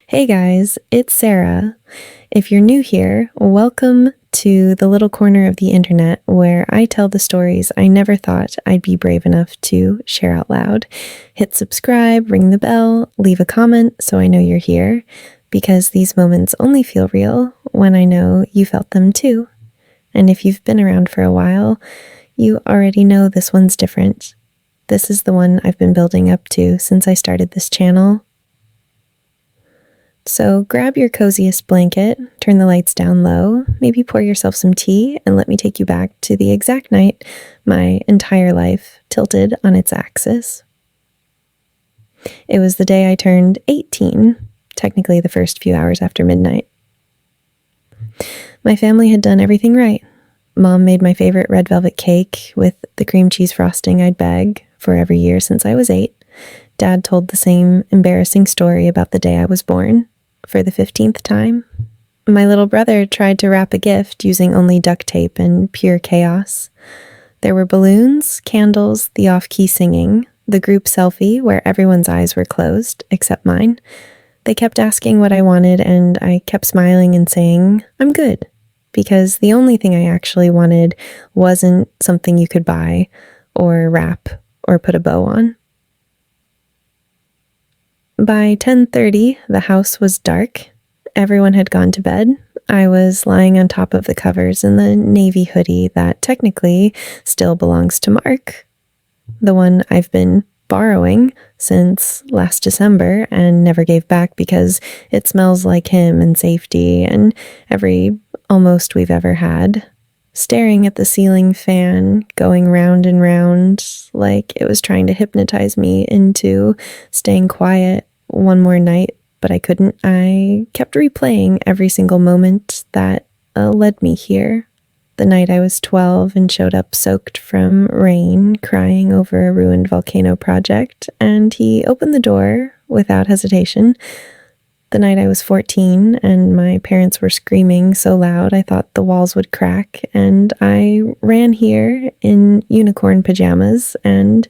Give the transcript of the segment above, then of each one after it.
Hey guys, it's Sarah. If you're new here, welcome to the little corner of the internet where I tell the stories I never thought I'd be brave enough to share out loud. Hit subscribe, ring the bell, leave a comment so I know you're here, because these moments only feel real when I know you felt them too. And if you've been around for a while, you already know this one's different. This is the one I've been building up to since I started this channel. So grab your coziest blanket, turn the lights down low, maybe pour yourself some tea, and let me take you back to the exact night my entire life tilted on its axis. It was the day I turned 18, technically the first few hours after midnight. My family had done everything right. Mom made my favorite red velvet cake with the cream cheese frosting I'd beg for every year since I was 8. Dad told the same embarrassing story about the day I was born for the 15th time. My little brother tried to wrap a gift using only duct tape and pure chaos. There were balloons, candles, the off-key singing, the group selfie where everyone's eyes were closed except mine. They kept asking what I wanted, and I kept smiling and saying, "I'm good," because the only thing I actually wanted wasn't something you could buy or wrap or put a bow on. By 10:30, the house was dark. Everyone had gone to bed. I was lying on top of the covers in the navy hoodie that technically still belongs to Mark, the one I've been borrowing since last December and never gave back because it smells like him and safety and every almost we've ever had. Staring at the ceiling fan going round and round like it was trying to hypnotize me into staying quiet one more night, but I couldn't. I kept replaying every single moment that led me here. The night I was 12 and showed up soaked from rain, crying over a ruined volcano project, and he opened the door without hesitation. The night I was 14 and my parents were screaming so loud I thought the walls would crack, and I ran here in unicorn pajamas, and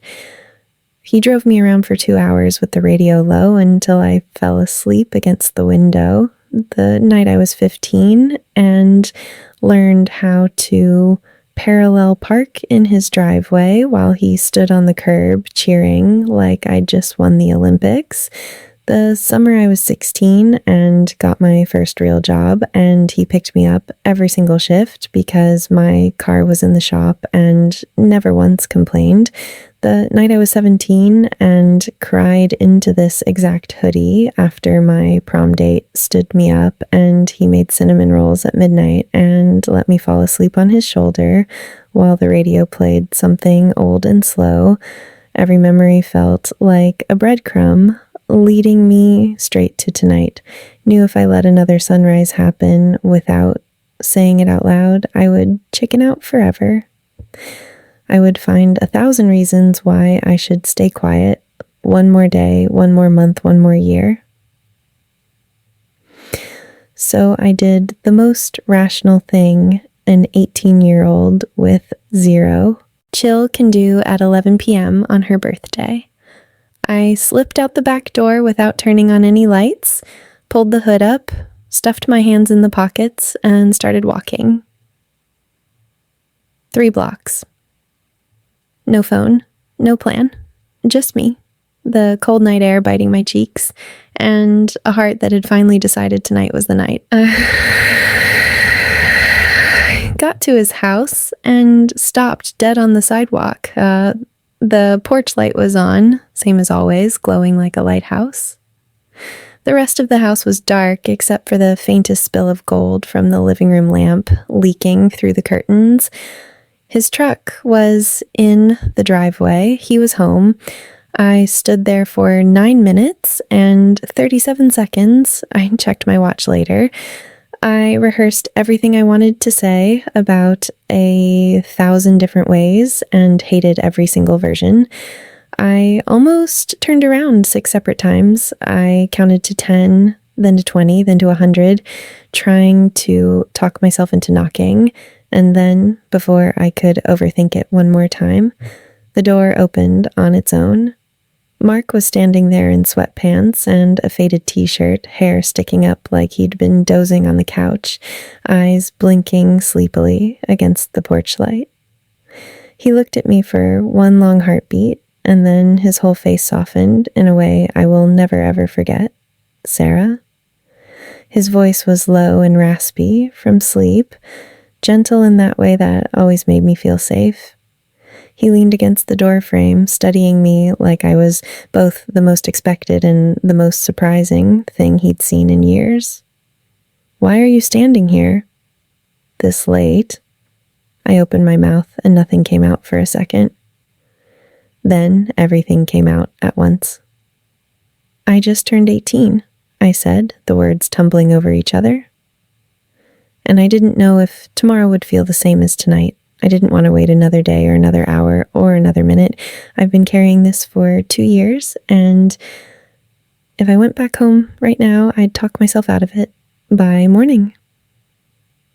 he drove me around for 2 hours with the radio low until I fell asleep against the window. The night I was 15 and learned how to parallel park in his driveway while he stood on the curb cheering like I'd just won the Olympics. The summer I was 16 and got my first real job, and he picked me up every single shift because my car was in the shop and never once complained. The night I was 17 and cried into this exact hoodie after my prom date stood me up, and he made cinnamon rolls at midnight and let me fall asleep on his shoulder while the radio played something old and slow. Every memory felt like a breadcrumb leading me straight to tonight. Knew if I let another sunrise happen without saying it out loud, I would chicken out forever. I would find 1,000 reasons why I should stay quiet. One more day, one more month, one more year. So I did the most rational thing an 18-year-old with zero chill can do at 11 p.m. on her birthday. I slipped out the back door without turning on any lights, pulled the hood up, stuffed my hands in the pockets, and started walking. 3 blocks. No phone, no plan, just me, the cold night air biting my cheeks, and a heart that had finally decided tonight was the night. Got to his house and stopped dead on the sidewalk. The porch light was on, same as always, glowing like a lighthouse. The rest of the house was dark, except for the faintest spill of gold from the living room lamp leaking through the curtains. His truck was in the driveway. He was home. I stood there for 9 minutes and 37 seconds. I checked my watch later. I rehearsed everything I wanted to say about 1,000 different ways and hated every single version. I almost turned around 6 separate times. I counted to 10, then to 20, then to 100, trying to talk myself into knocking. And then, before I could overthink it one more time, the door opened on its own. Mark was standing there in sweatpants and a faded t-shirt, hair sticking up like he'd been dozing on the couch, eyes blinking sleepily against the porch light. He looked at me for one long heartbeat, and then his whole face softened in a way I will never ever forget. "Sarah?" His voice was low and raspy from sleep, gentle in that way that always made me feel safe. He leaned against the door frame, studying me like I was both the most expected and the most surprising thing he'd seen in years. "Why are you standing here? This late?" I opened my mouth and nothing came out for a second. Then everything came out at once. "I just turned 18, I said, the words tumbling over each other. And I didn't know if tomorrow would feel the same as tonight. I didn't want to wait another day or another hour or another minute. I've been carrying this for 2 years, and if I went back home right now, I'd talk myself out of it by morning.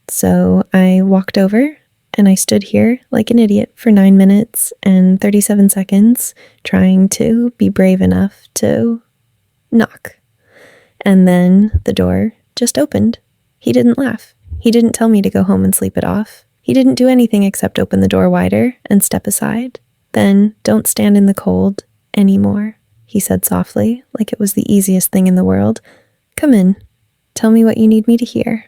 So I walked over, and I stood here like an idiot for 9 minutes and 37 seconds, trying to be brave enough to knock. And then the door just opened. He didn't laugh. He didn't tell me to go home and sleep it off. He didn't do anything except open the door wider and step aside. "Then don't stand in the cold anymore," he said softly, like it was the easiest thing in the world. "Come in. Tell me what you need me to hear."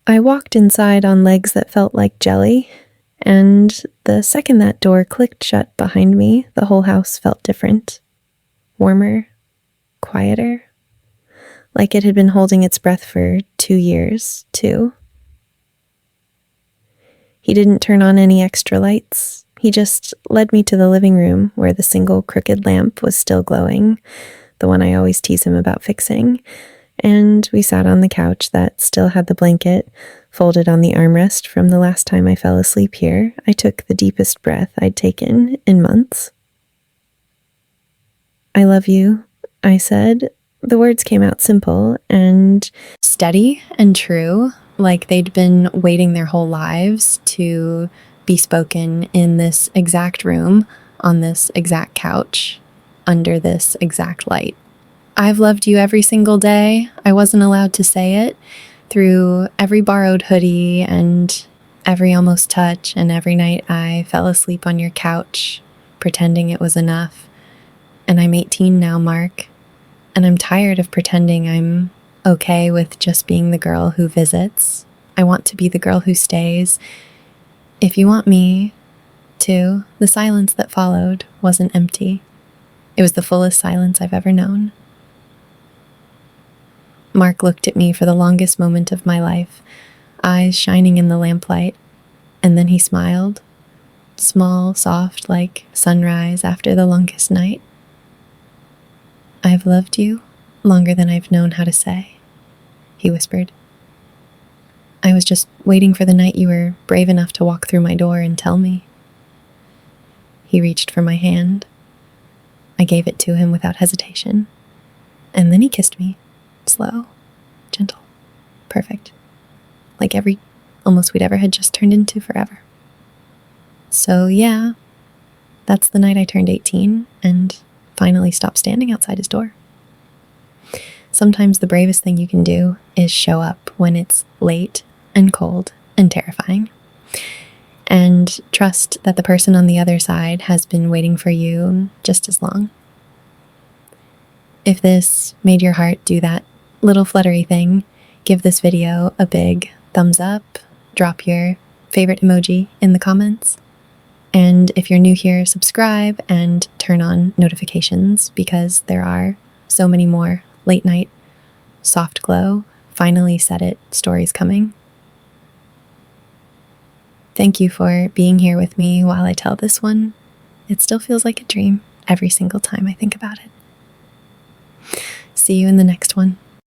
I walked inside on legs that felt like jelly, and the second that door clicked shut behind me, the whole house felt different. Warmer, quieter, like it had been holding its breath for 2 years, too. He didn't turn on any extra lights. He just led me to the living room where the single crooked lamp was still glowing, the one I always tease him about fixing, and we sat on the couch that still had the blanket folded on the armrest from the last time I fell asleep here. I took the deepest breath I'd taken in months. "I love you," I said. The words came out simple and steady and true, like they'd been waiting their whole lives to be spoken in this exact room, on this exact couch, under this exact light. "I've loved you every single day. I wasn't allowed to say it. Through every borrowed hoodie and every almost touch, and every night I fell asleep on your couch, pretending it was enough. And I'm 18 now, Mark. And I'm tired of pretending I'm okay with just being the girl who visits. I want to be the girl who stays. If you want me to." The silence that followed wasn't empty. It was the fullest silence I've ever known. Mark looked at me for the longest moment of my life, eyes shining in the lamplight, and then he smiled, small, soft, like sunrise after the longest night. "I've loved you longer than I've known how to say," he whispered. "I was just waiting for the night you were brave enough to walk through my door and tell me." He reached for my hand. I gave it to him without hesitation, and then he kissed me, slow, gentle, perfect, like every almost we'd ever had just turned into forever. So yeah, that's the night I turned 18 and finally stopped standing outside his door. Sometimes the bravest thing you can do is show up when it's late and cold and terrifying, and trust that the person on the other side has been waiting for you just as long. If this made your heart do that little fluttery thing, give this video a big thumbs up, drop your favorite emoji in the comments. And if you're new here, subscribe and turn on notifications, because there are so many more late night, soft glow, finally said it stories coming. Thank you for being here with me while I tell this one. It still feels like a dream every single time I think about it. See you in the next one.